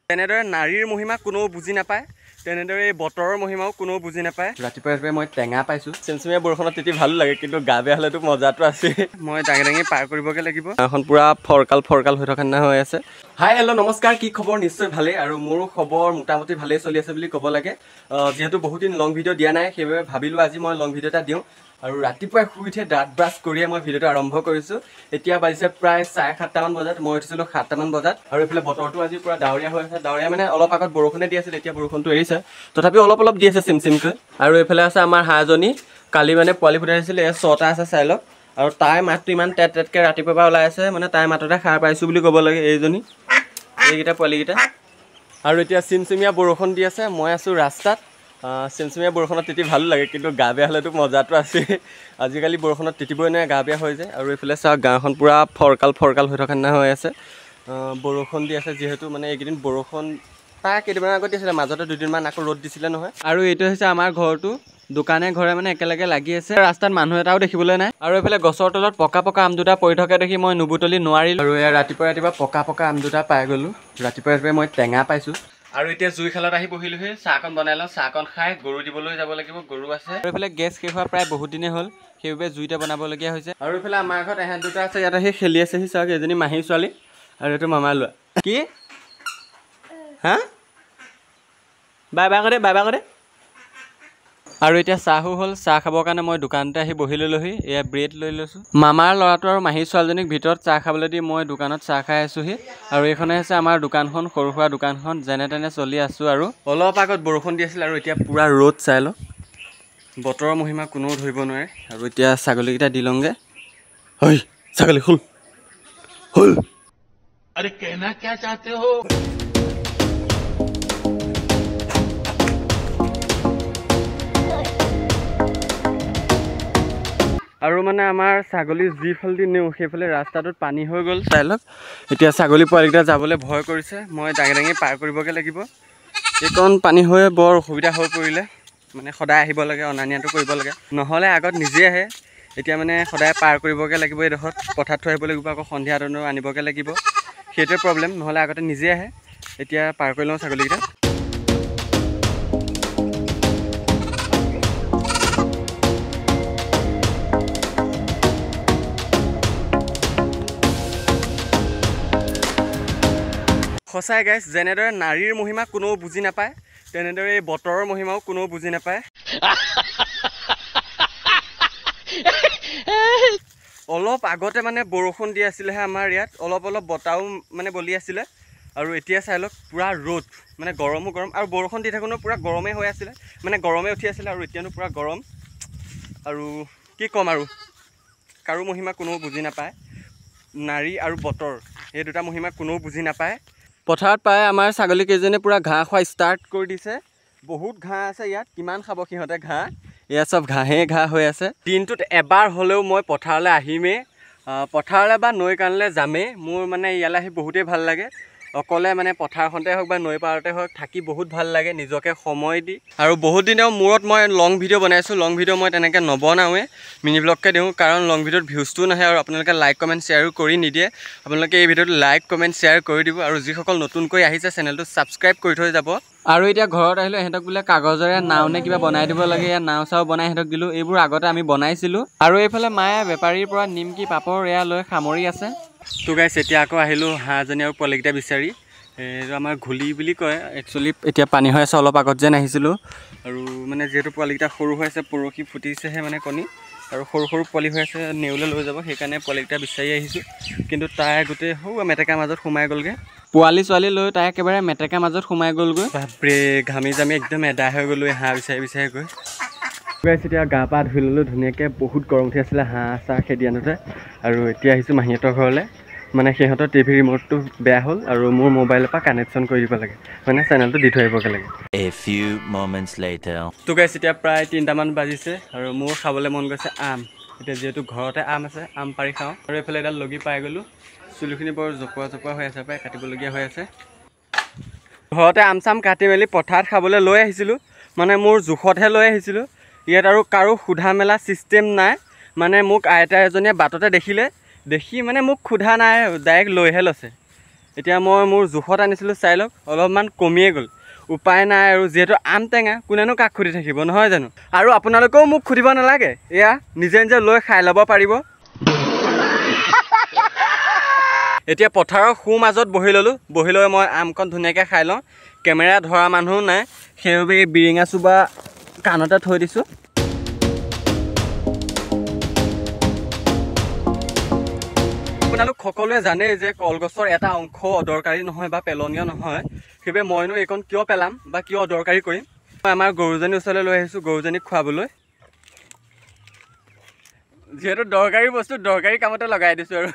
তেনেদৰে নাৰীৰ মহিমা কোনেও বুজি নাপায়, তেনেদৰে এই বতৰৰ মহিমাও কোনেও বুজি নাপায়। ৰাতিপুৱাই মই টেঙা পাইছোঁ। চেমচেমীয়া বৰষুণত তিতি ভালো লাগে, কিন্তু গা বেয়া হ'লেতো মজাটো আছে। মই দাঙি দাঙি পাৰ কৰিবগৈ লাগিব। এখন পুৰা ফৰকাল হৈ থকা নিচিনা হৈ আছে। হাই হেল্ল' নমস্কাৰ, কি খবৰ? নিশ্চয় ভালেই, আৰু মোৰো খবৰ মোটামুটি ভালেই চলি আছে বুলি ক'ব লাগে। যিহেতু বহুত দিন লং ভিডিঅ' দিয়া নাই, সেইবাবে ভাবিলোঁ আজি মই লং ভিডিঅ' এটা দিওঁ। আৰু ৰাতিপুৱাই শুই উঠি দাঁত ব্ৰাছ কৰিয়ে মই ভিডিঅ'টো আৰম্ভ কৰিছোঁ। এতিয়া বাজিছে প্ৰায় 7:30 বজাত, মই উঠিছিলোঁ 7 বজাত। আৰু এইফালে বতৰটো আজি পুৰা ডাৱৰীয়া হৈ আছে। ডাৱৰীয়া মানে অলপ আগত বৰষুণে দি আছিল, এতিয়া বৰষুণটো এৰিছে, তথাপিও অলপ দি আছে চিমচিমকৈ। আৰু এইফালে আছে আমাৰ হাঁহজনী, কালি মানে পোৱালি ফুটাইছিলে, 6টা আছে চাই লওক। আৰু তাইৰ মাতটো ইমান টেটকৈ ৰাতিপুৱাৰ পৰা ওলাই আছে, মানে তাইৰ মাততে সাৰ পাইছোঁ বুলি ক'ব লাগে। এইকেইটা পোৱালিকেইটা। আৰু এতিয়া চিমচিমীয়া বৰষুণ দি আছে, মই আছোঁ ৰাস্তাত। চিমচিমীয়া বৰষুণত তিতি ভালো লাগে, কিন্তু গা বেয়া হ'লেতো মজাটো আছে। আজিকালি বৰষুণত তিতিবই নোৱাৰে, গা বেয়া হৈ যায়। আৰু এইফালে চাওক, গাঁওখন পূৰা ফৰকাল হৈ থকা নিচিনা হৈ আছে। বৰষুণ দি আছে যিহেতু, মানে এইকেইদিন বৰষুণ প্ৰায় কেইদিনমান আগত দিছিলে, মাজতে দুদিনমান আকৌ ৰ'দ দিছিলে নহয়। আৰু এইটো হৈছে আমাৰ ঘৰটো, দোকানে ঘৰে মানে একেলগে লাগি আছে। ৰাস্তাত মানুহ এটাও দেখিবলৈ নাই। আৰু এইফালে গছৰ তলত পকা আম দুটা পৰি থকা দেখি মই নুবুটলি নোৱাৰিলোঁ। আৰু ৰাতিপুৱা পকা আম দুটা পাই গ'লোঁ। ৰাতিপুৱাই মই টেঙা পাইছোঁ। আৰু এতিয়া জুইশালত আহি বহিলোহি, চাহকণ বনাই লওঁ। চাহকণ খাই গৰু দিবলৈ যাব লাগিব, গৰু আছে। আৰু এইফালে গেছ শেষ হোৱা প্ৰায় বহুত দিনেই হ'ল, সেইবাবে জুইতে বনাবলগীয়া হৈছে। আৰু এইফালে আমাৰ ঘৰত এহেঁত দুটা আছে, ইয়াত আহি খেলি আছেহি। চাওক, এজনী মাহী ছোৱালী আৰু এইটো মামা লোৱা। কি হা? বাই দে। আৰু এতিয়া চাহো হ'ল, চাহ খাবৰ কাৰণে মই দোকানতে আহি বহি ললোহি। এয়া ব্ৰেড লৈ লৈছোঁ। মামাৰ ল'ৰাটো আৰু মাহী ছোৱালীজনীক ভিতৰত চাহ খাবলৈ দি মই দোকানত চাহ খাই আছোঁহি। আৰু এইখনে হৈছে আমাৰ দোকানখন, সৰু সুৰা দোকানখন, যেনে তেনে চলি আছোঁ। আৰু অলপ আগত বৰষুণ দি আছিল, আৰু এতিয়া পূৰা ৰ'দ চাই লওক। বতৰৰ মহিমা কোনেও ধৰিব নোৱাৰে। আৰু এতিয়া ছাগলীকেইটা দি লওঁগৈ। ঐ ছাগলী শুল। अरे कहना क्या चाहते हो? আৰু মানে আমাৰ ছাগলী যিফালেদি নিওঁ সেইফালে ৰাস্তাটোত পানী হৈ গ'ল, চাই লওক। এতিয়া ছাগলী পোৱালিকেইটা যাবলৈ ভয় কৰিছে, মই দাঙি পাৰ কৰিবগৈ লাগিব। এইকণ পানী হৈ বৰ অসুবিধা হৈ পৰিলে, মানে সদায় আহিব লাগে, অনা নিয়াটো কৰিব লাগে, নহ'লে আগত নিজে আহে। এতিয়া মানে সদায় পাৰ কৰিবগৈ লাগিব এইডোখৰত, পথাৰত থৈ আহিব লাগিব, আকৌ সন্ধিয়া আনিবগৈ লাগিব। সেইটোৱে প্ৰব্লেম, নহ'লে আগতে নিজে আহে। এতিয়া পাৰ কৰি লওঁ ছাগলীকেইটা। সঁচাই গাইছ, যেনেদৰে নাৰীৰ মহিমা কোনেও বুজি নাপায়, তেনেদৰে এই বতৰৰ মহিমাও কোনেও বুজি নাপায়। অলপ আগতে মানে বৰষুণ দি আছিলেহে আমাৰ ইয়াত, অলপ বতাহও মানে বলি আছিলে। আৰু এতিয়া চাই লওক, পূৰা ৰ'দ, মানে গৰমো গৰম। আৰু বৰষুণ দি থাকোঁতেও পূৰা গৰমেই হৈ আছিলে, মানে গৰমে উঠি আছিলে। আৰু এতিয়ানো পূৰা গৰম। আৰু কি ক'ম, আৰু কাৰো মহিমা কোনেও বুজি নাপায়। নাৰী আৰু বতৰ, এই দুটা মহিমা কোনেও বুজি নাপায়। পথাৰত প্ৰায় আমাৰ ছাগলীকেইজনীয়ে পূৰা ঘাঁহ খোৱা ষ্টাৰ্ট কৰি দিছে। বহুত ঘাঁহ আছে ইয়াত, কিমান খাব সিহঁতে ঘাঁহ। ইয়াত চব ঘাঁহ হৈ আছে। দিনটোত এবাৰ হ'লেও মই পথাৰলৈ আহিমেই, পথাৰলৈ বা নৈ কাণলৈ যামেই। মোৰ মানে ইয়ালৈ আহি বহুতেই ভাল লাগে। অকলে মানে পথাৰখনতে হওক বা নৈ পাৰতে হওক, থাকি বহুত ভাল লাগে, নিজকে সময় দি। আৰু বহুত দিনৰ মূৰত মই লং ভিডিঅ' বনাইছোঁ। লং ভিডিঅ' মই তেনেকৈ নবনাওঁৱে, মিনি ব্লগকৈ দিওঁ, কাৰণ লং ভিডিঅ'ত ভিউজটোও নাহে, আৰু আপোনালোকে লাইক কমেণ্ট শ্বেয়াৰো কৰি নিদিয়ে। আপোনালোকে এই ভিডিঅ'টো লাইক কমেণ্ট শ্বেয়াৰ কৰি দিব, আৰু যিসকল নতুনকৈ আহিছে চেনেলটো ছাবস্ক্ৰাইব কৰি থৈ যাব। আৰু এতিয়া ঘৰত আহিলোঁ, ইহঁতক বোলে কাগজেৰে নাও নে কিবা বনাই দিব লাগে। ইয়াত নাও চাও বনাই সিহঁতক দিলোঁ। এইবোৰ আগতে আমি বনাইছিলোঁ। আৰু এইফালে মায়ে বেপাৰীৰ পৰা নিমকি পাপৰ এয়া লৈ সামৰি আছে। তো গাইছ, এতিয়া আকৌ আহিলোঁ হাঁহজনী আৰু পোৱালিকেইটা বিচাৰি। এইটো আমাৰ ঘুলি বুলি কয় একচুৱেলি। এতিয়া পানী হৈ আছে, অলপ আগত যেন আহিছিলোঁ। আৰু মানে যিহেতু পোৱালিকেইটা সৰু হৈ আছে, পৰহি ফুটিছেহে মানে কণী, আৰু সৰু পোৱালি হৈ আছে, নেউলে লৈ যাব, সেইকাৰণে পোৱালিকেইটা বিচাৰি আহিছোঁ। কিন্তু তাই গোটেই মেটেকাৰ মাজত সোমাই গ'লগৈ। পোৱালি ছোৱালী লৈ তাই একেবাৰে মেটেকাৰ মাজত সোমাই গ'লগৈ। বাপৰে, ঘামি জামি একদম এদাই হৈ গ'লোঁ হাঁহ বিচাৰি গৈ। এতিয়া গা পা ধুই ল'লোঁ ধুনীয়াকৈ। বহুত গৰম উঠি আছিলে হাঁহ চাহ খেদি আনোতে। আৰু এতিয়া আহিছোঁ মাহীহঁতৰ ঘৰলৈ। মানে সিহঁতৰ টিভি ৰিম'টটো বেয়া হ'ল, আৰু মোৰ মোবাইলৰ পৰা কানেকশ্যন কৰি দিব লাগে, মানে চেনেলটো দি থৈ আহিবগৈ লাগে। তো গাইছ, এতিয়া প্ৰায় 3টামান বাজিছে, আৰু মোৰ খাবলৈ মন গৈছে আম। এতিয়া যিহেতু ঘৰতে আম আছে, আম পাৰি খাওঁ। আৰু এইফালে এডাল লগি পাই গ'লোঁ। চুলিখিনি বৰ জপোৱা হৈ আছে, প্ৰায় কাটিবলগীয়া হৈ আছে। ঘৰতে আম চাম কাটি মেলি পথাৰত খাবলৈ লৈ আহিছিলোঁ, মানে মোৰ জোখতহে লৈ আহিছিলোঁ। ইয়াত আৰু কাৰো সোধা মেলা ছিষ্টেম নাই। মানে মোক আইতা এজনীয়ে বাটতে দেখি মানে মোক সোধা নাই, ডাইৰেক্ট লৈহে লৈছে। এতিয়া মই মোৰ জোখত আনিছিলোঁ, চাই লওক অলপমান কমিয়ে গ'ল। উপায় নাই আৰু, যিহেতু আম টেঙা কোনেনো কাক সুধি থাকিব নহয় জানো। আৰু আপোনালোকেও মোক সুধিব নালাগে, এয়া নিজে নিজে লৈ খাই ল'ব পাৰিব। এতিয়া পথাৰৰ সোঁ মাজত বহি ল'লোঁ, বহি লৈ মই আমখন ধুনীয়াকৈ খাই লওঁ। কেমেৰা ধৰা মানুহো নাই, সেইবাবে এই বিৰিঙা চোবা কাণতে থৈ দিছোঁ। আপোনালোক সকলোৱে জানেই যে কলগছৰ এটা অংশ অদৰকাৰী নহয় বা পেলনীয়া নহয়, সেইবাবে মইনো এইকণ কিয় পেলাম বা কিয় অদৰকাৰী কৰিম। মই আমাৰ গৰুজনীৰ ওচৰলৈ লৈ আহিছোঁ গৰুজনীক খুৱাবলৈ। যিহেতু দৰকাৰী বস্তু দৰকাৰী কামতে লগাই দিছোঁ আৰু।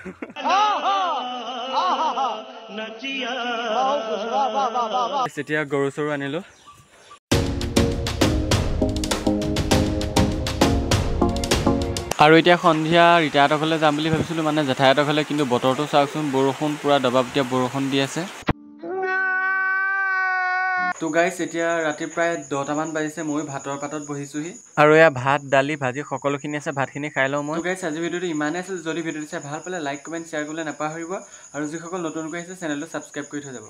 এতিয়া গৰু চৰু আনিলোঁ। আৰু এতিয়া সন্ধিয়া ৰিতাহঁতৰ ঘৰলৈ যাম বুলি ভাবিছিলোঁ, মানে জেঠাইহঁতৰ ঘৰলৈ, কিন্তু বতৰটো চাওকচোন, বৰষুণ পূৰা দবাপিটা বৰষুণ দি আছে। তো গাইছ, এতিয়া ৰাতি প্ৰায় 10টামান বাজিছে, মই ভাতৰ পাতত বহিছোঁহি। আৰু এয়া ভাত দালি ভাজি সকলোখিনি আছে, ভাতখিনি খাই লওঁ মই। তো গাইছ, আজি ভিডিঅ'টো ইমানেই আছিল। যদি ভিডিঅ'টো চাই ভাল পালে লাইক কমেণ্ট শ্বেয়াৰ কৰিবলৈ নাপাহৰিব, আৰু যিসকল নতুনকৈ আহিছে চেনেলটো ছাবস্ক্ৰাইব কৰি থৈ যাব।